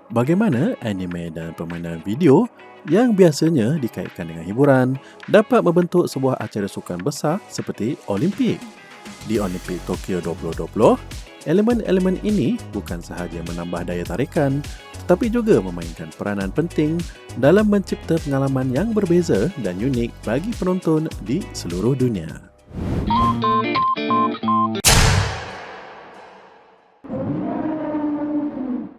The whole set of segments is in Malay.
Bagaimana anime dan permainan video yang biasanya dikaitkan dengan hiburan dapat membentuk sebuah acara sukan besar seperti Olimpik. Di Olimpik Tokyo 2020, elemen-elemen ini bukan sahaja menambah daya tarikan tetapi juga memainkan peranan penting dalam mencipta pengalaman yang berbeza dan unik bagi penonton di seluruh dunia.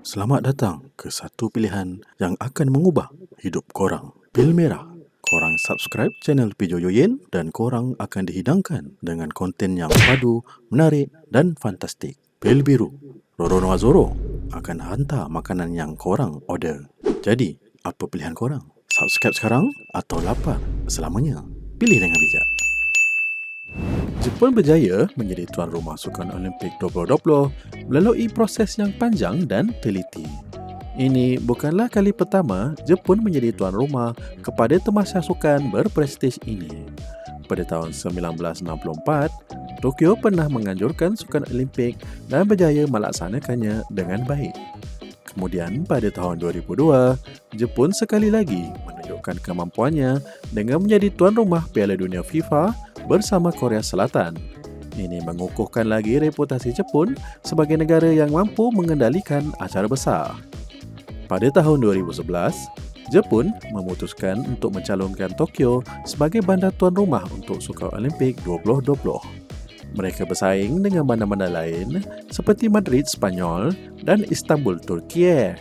Selamat datang ke satu pilihan yang akan mengubah hidup korang. Pil merah. Korang subscribe channel Pijo Yoyen dan korang akan dihidangkan dengan konten yang padu, menarik dan fantastik. Pil biru. Rorono Azoro akan hantar makanan yang korang order. Jadi, apa pilihan korang? Subscribe sekarang atau lapar selamanya? Pilih dengan bijak. Jepun berjaya menjadi tuan rumah Sukan Olimpik 2020 melalui proses yang panjang dan teliti. Ini bukanlah kali pertama Jepun menjadi tuan rumah kepada tamasya sukan berprestij ini. Pada tahun 1964, Tokyo pernah menganjurkan Sukan Olimpik dan berjaya melaksanakannya dengan baik. Kemudian pada tahun 2002, Jepun sekali lagi menunjukkan kemampuannya dengan menjadi tuan rumah Piala Dunia FIFA bersama Korea Selatan. Ini mengukuhkan lagi reputasi Jepun sebagai negara yang mampu mengendalikan acara besar. Pada tahun 2011, Jepun memutuskan untuk mencalonkan Tokyo sebagai bandar tuan rumah untuk Sukan Olimpik 2020. Mereka bersaing dengan bandar-bandar lain seperti Madrid, Spanyol dan Istanbul, Turki.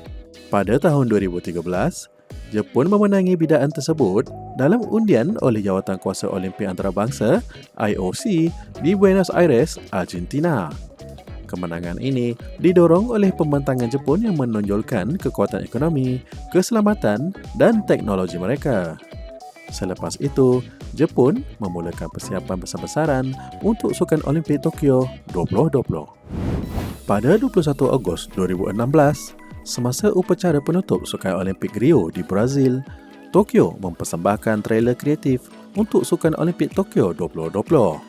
Pada tahun 2013, Jepun memenangi bidaan tersebut dalam undian oleh Jawatankuasa Olimpik Antarabangsa (IOC) di Buenos Aires, Argentina. Kemenangan ini didorong oleh pembentangan Jepun yang menonjolkan kekuatan ekonomi, keselamatan dan teknologi mereka. Selepas itu, Jepun memulakan persiapan besar-besaran untuk Sukan Olimpik Tokyo 2020. Pada 21 Ogos 2016, semasa upacara penutup Sukan Olimpik Rio di Brazil, Tokyo mempersembahkan trailer kreatif untuk Sukan Olimpik Tokyo 2020.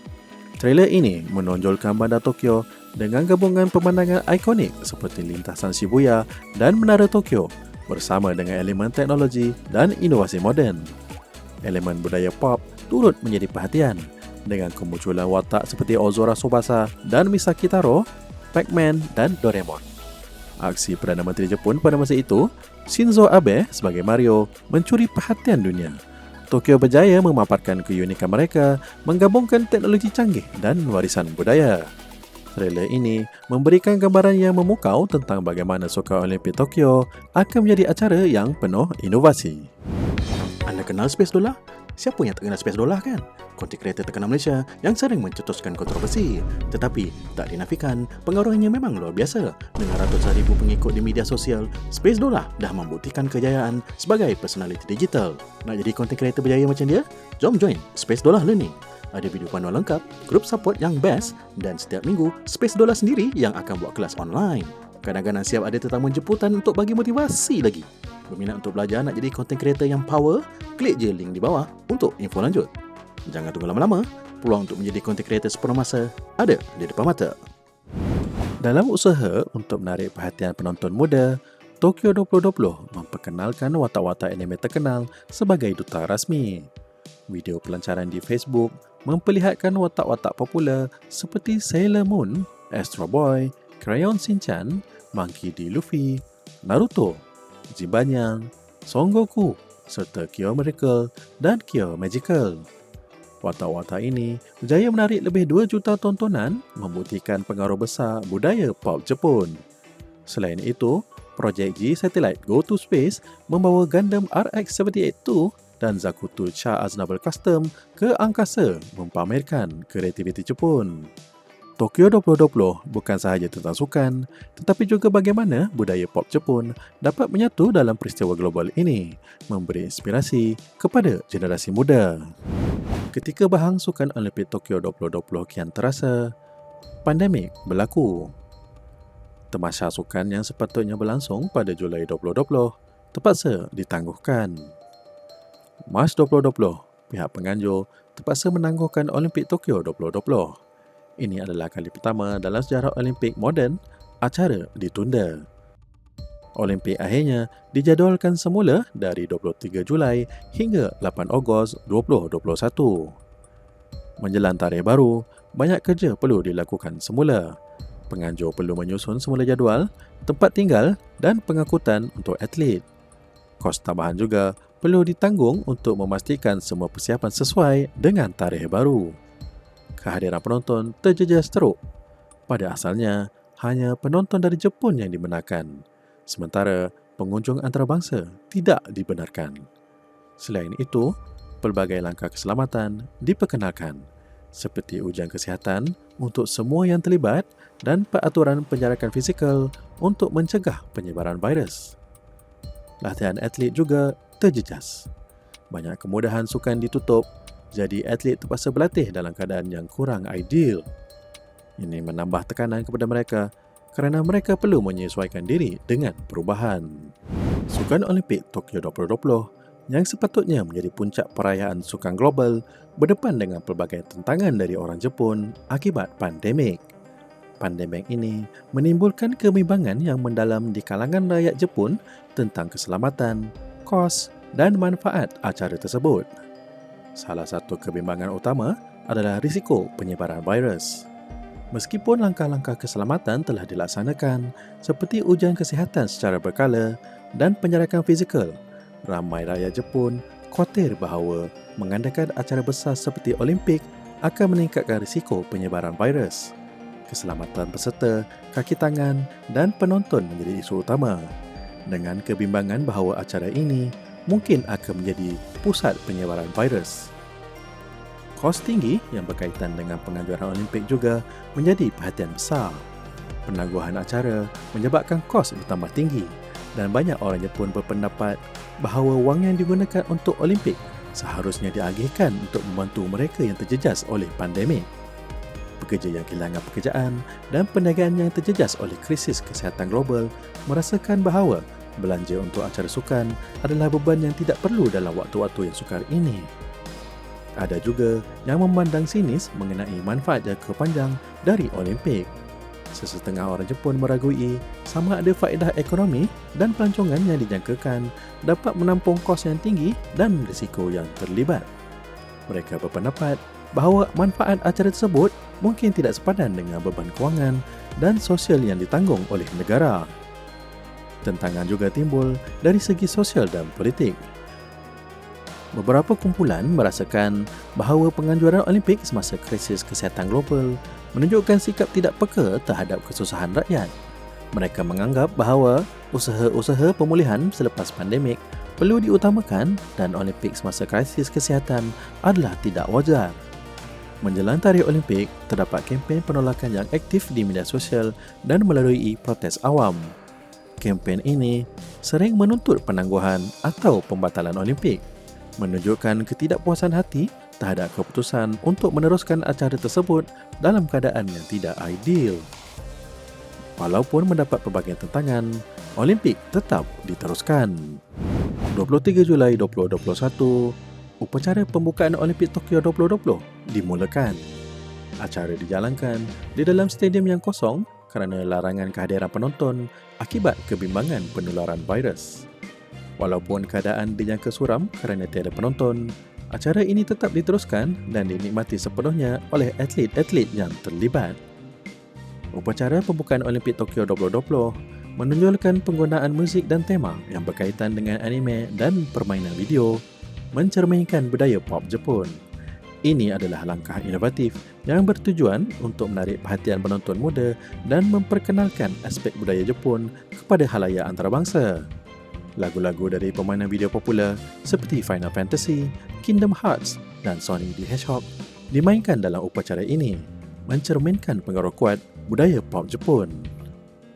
Trailer ini menonjolkan bandar Tokyo dengan gabungan pemandangan ikonik seperti lintasan Shibuya dan Menara Tokyo bersama dengan elemen teknologi dan inovasi moden. Elemen budaya pop turut menjadi perhatian dengan kemunculan watak seperti Ozora Tsubasa dan Misaki Taro, Pac-Man dan Doraemon. Aksi Perdana Menteri Jepun pada masa itu, Shinzo Abe sebagai Mario, mencuri perhatian dunia. Tokyo berjaya memaparkan keunikan mereka, menggabungkan teknologi canggih dan warisan budaya. Trailer ini memberikan gambaran yang memukau tentang bagaimana Sukan Olimpik Tokyo akan menjadi acara yang penuh inovasi. Anda kenal Space Dollar? Siapa yang tak kenal Space Dollar kan? Konten kreator terkenal Malaysia yang sering mencetuskan kontroversi. Tetapi, tak dinafikan, pengaruhnya memang luar biasa. Dengan ratusan ribu pengikut di media sosial, Space Dollar dah membuktikan kejayaan sebagai personality digital. Nak jadi konten kreator berjaya macam dia? Jom join Space Dollar Learning. Ada video panduan lengkap, grup support yang best dan setiap minggu, Space Dollar sendiri yang akan buat kelas online. Kadang-kadang siap ada tetamu jemputan untuk bagi motivasi lagi. Berminat untuk belajar nak jadi content creator yang power? Klik je link di bawah untuk info lanjut. Jangan tunggu lama-lama, peluang untuk menjadi content creator sepenuh masa ada di depan mata. Dalam usaha untuk menarik perhatian penonton muda, Tokyo 2020 memperkenalkan watak-watak anime terkenal sebagai duta rasmi. Video pelancaran di Facebook memperlihatkan watak-watak popular seperti Sailor Moon, Astro Boy, Crayon Shin-chan, Monkey D. Luffy, Naruto, Jibanyan, Son Goku serta Kyo Miracle dan Kyo Magical. Watak-watak ini berjaya menarik lebih 2 juta tontonan, membuktikan pengaruh besar budaya pop Jepun. Selain itu, projek G Satellite Go to Space membawa Gundam RX-78-2 dan Zakuto Cha Aznable Custom ke angkasa, mempamerkan kreativiti Jepun. Tokyo 2020 bukan sahaja tentang sukan, tetapi juga bagaimana budaya pop Jepun dapat menyatu dalam peristiwa global ini, memberi inspirasi kepada generasi muda. Ketika bahang Sukan Olimpik Tokyo 2020 kian terasa, pandemik berlaku. Tamasya sukan yang sepatutnya berlangsung pada Julai 2020 terpaksa ditangguhkan. Mac 2020, pihak penganjur terpaksa menangguhkan Olimpik Tokyo 2020. Ini adalah kali pertama dalam sejarah Olimpik moden acara ditunda. Olimpik akhirnya dijadualkan semula dari 23 Julai hingga 8 Ogos 2021. Menjelang tarikh baru, banyak kerja perlu dilakukan semula. Penganjur perlu menyusun semula jadual, tempat tinggal dan pengangkutan untuk atlet. Kos tambahan juga perlu ditanggung untuk memastikan semua persiapan sesuai dengan tarikh baru. Kehadiran penonton terjejas teruk. Pada asalnya, hanya penonton dari Jepun yang dibenarkan, sementara pengunjung antarabangsa tidak dibenarkan. Selain itu, pelbagai langkah keselamatan diperkenalkan, seperti ujian kesihatan untuk semua yang terlibat dan peraturan penjarakan fizikal untuk mencegah penyebaran virus. Latihan atlet juga terjejas. Banyak kemudahan sukan ditutup, jadi atlet terpaksa berlatih dalam keadaan yang kurang ideal. Ini menambah tekanan kepada mereka kerana mereka perlu menyesuaikan diri dengan perubahan. Sukan Olimpik Tokyo 2020 yang sepatutnya menjadi puncak perayaan sukan global berdepan dengan pelbagai tantangan dari orang Jepun akibat pandemik. Pandemik ini menimbulkan kebimbangan yang mendalam di kalangan rakyat Jepun tentang keselamatan, kos dan manfaat acara tersebut. Salah satu kebimbangan utama adalah risiko penyebaran virus. Meskipun langkah-langkah keselamatan telah dilaksanakan seperti ujian kesihatan secara berkala dan penjarakan fizikal, ramai rakyat Jepun khawatir bahawa mengadakan acara besar seperti Olimpik akan meningkatkan risiko penyebaran virus. Keselamatan peserta, kaki tangan dan penonton menjadi isu utama, dengan kebimbangan bahawa acara ini mungkin akan menjadi pusat penyebaran virus. Kos tinggi yang berkaitan dengan penganjuran Olimpik juga menjadi perhatian besar. Penangguhan acara menyebabkan kos bertambah tinggi dan banyak orang Jepun berpendapat bahawa wang yang digunakan untuk Olimpik seharusnya diagihkan untuk membantu mereka yang terjejas oleh pandemik. Pekerja yang kehilangan pekerjaan dan perniagaan yang terjejas oleh krisis kesihatan global merasakan bahawa belanja untuk acara sukan adalah beban yang tidak perlu dalam waktu-waktu yang sukar ini. Ada juga yang memandang sinis mengenai manfaat jangka panjang dari Olimpik. Sesetengah orang Jepun meragui sama ada faedah ekonomi dan pelancongan yang dijangkakan dapat menampung kos yang tinggi dan risiko yang terlibat. Mereka berpendapat bahawa manfaat acara tersebut mungkin tidak sepadan dengan beban kewangan dan sosial yang ditanggung oleh negara. Tentangan juga timbul dari segi sosial dan politik. Beberapa kumpulan merasakan bahawa penganjuran Olimpik semasa krisis kesihatan global menunjukkan sikap tidak peka terhadap kesusahan rakyat. Mereka menganggap bahawa usaha-usaha pemulihan selepas pandemik perlu diutamakan dan Olimpik semasa krisis kesihatan adalah tidak wajar. Menjelang tarikh Olimpik, terdapat kempen penolakan yang aktif di media sosial dan melalui protes awam. Kempen ini sering menuntut penangguhan atau pembatalan Olimpik, menunjukkan ketidakpuasan hati terhadap keputusan untuk meneruskan acara tersebut dalam keadaan yang tidak ideal. Walaupun mendapat pelbagai tentangan, Olimpik tetap diteruskan. 23 Julai 2021, upacara pembukaan Olimpik Tokyo 2020 dimulakan. Acara dijalankan di dalam stadium yang kosong kerana larangan kehadiran penonton akibat kebimbangan penularan virus. Walaupun keadaan dijangka suram kerana tiada penonton, acara ini tetap diteruskan dan dinikmati sepenuhnya oleh atlet-atlet yang terlibat. Upacara pembukaan Olimpik Tokyo 2020 menonjolkan penggunaan muzik dan tema yang berkaitan dengan anime dan permainan video, mencerminkan budaya pop Jepun. Ini adalah langkah inovatif yang bertujuan untuk menarik perhatian penonton muda dan memperkenalkan aspek budaya Jepun kepada khalayak antarabangsa. Lagu-lagu dari permainan video popular seperti Final Fantasy, Kingdom Hearts dan Sonic the Hedgehog dimainkan dalam upacara ini, mencerminkan pengaruh kuat budaya pop Jepun.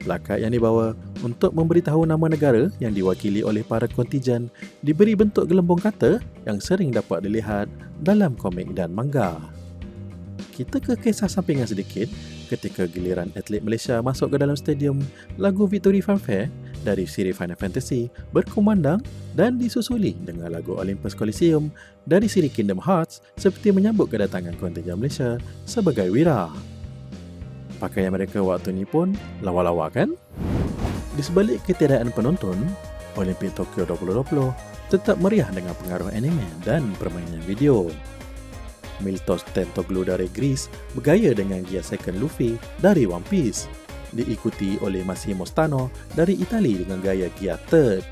Plakat yang dibawa untuk memberitahu nama negara yang diwakili oleh para kontijen diberi bentuk gelembung kata yang sering dapat dilihat dalam komik dan manga. Kita ke kisah sampingan sedikit ketika giliran atlet Malaysia masuk ke dalam stadium, lagu Victory Fanfare dari siri Final Fantasy berkumandang dan disusuli dengan lagu Olympus Coliseum dari siri Kingdom Hearts seperti menyambut kedatangan kontijen Malaysia sebagai wira. Pakaian mereka waktu ni pun lawa-lawa kan? Di sebalik ketiadaan penonton, Olimpik Tokyo 2020 tetap meriah dengan pengaruh anime dan permainan video. Miltos Tentoglu dari Greece bergaya dengan Gear Second Luffy dari One Piece, diikuti oleh Massimo Stano dari Itali dengan gaya Gear Third.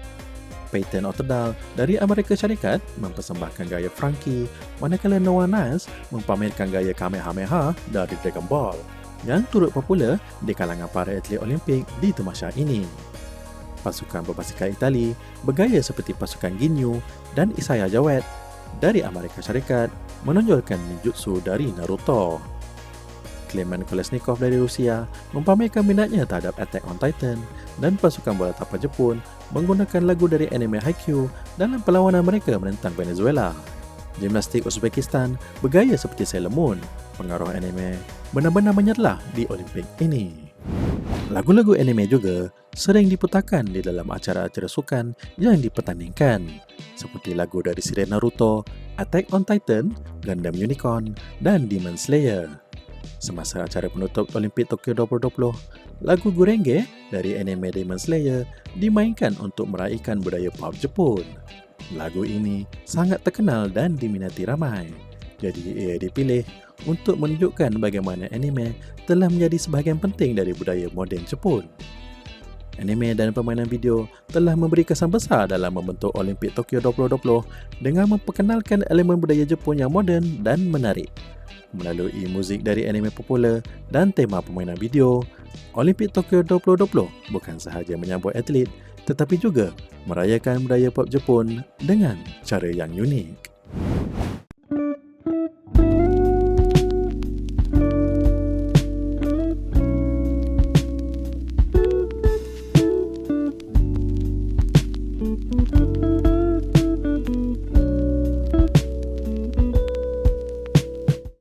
Peyton Otterdal dari Amerika Syarikat mempersembahkan gaya Frankie, manakala Noah Niles mempamerkan gaya Kamehameha dari Dragon Ball, yang turut popular di kalangan para atlet Olimpik di tamasya ini. Pasukan berbasikal Itali bergaya seperti pasukan Ginyu dan Isaiah Jawed dari Amerika Syarikat menonjolkan ninjutsu dari Naruto. Klemen Kolesnikov dari Rusia mempamerkan minatnya terhadap Attack on Titan, dan pasukan bola tapak Jepun menggunakan lagu dari anime Haikyuu dalam perlawanan mereka menentang Venezuela. Gimnastik Uzbekistan bergaya seperti Sailor Moon. Pengaruh anime benar-benar menyerlah di Olimpik ini. Lagu-lagu anime juga sering diputarkan di dalam acara-acara sukan yang dipertandingkan, seperti lagu dari siri Naruto, Attack on Titan, Gundam Unicorn, dan Demon Slayer. Semasa acara penutup Olimpik Tokyo 2020, lagu Gurenge dari anime Demon Slayer dimainkan untuk meraihkan budaya pop Jepun. Lagu ini sangat terkenal dan diminati ramai, jadi ia dipilih untuk menunjukkan bagaimana anime telah menjadi sebahagian penting dari budaya moden Jepun. Anime dan permainan video telah memberi kesan besar dalam membentuk Olimpik Tokyo 2020 dengan memperkenalkan elemen budaya Jepun yang moden dan menarik. Melalui muzik dari anime popular dan tema permainan video, Olimpik Tokyo 2020 bukan sahaja menyambut atlet tetapi juga merayakan budaya pop Jepun dengan cara yang unik.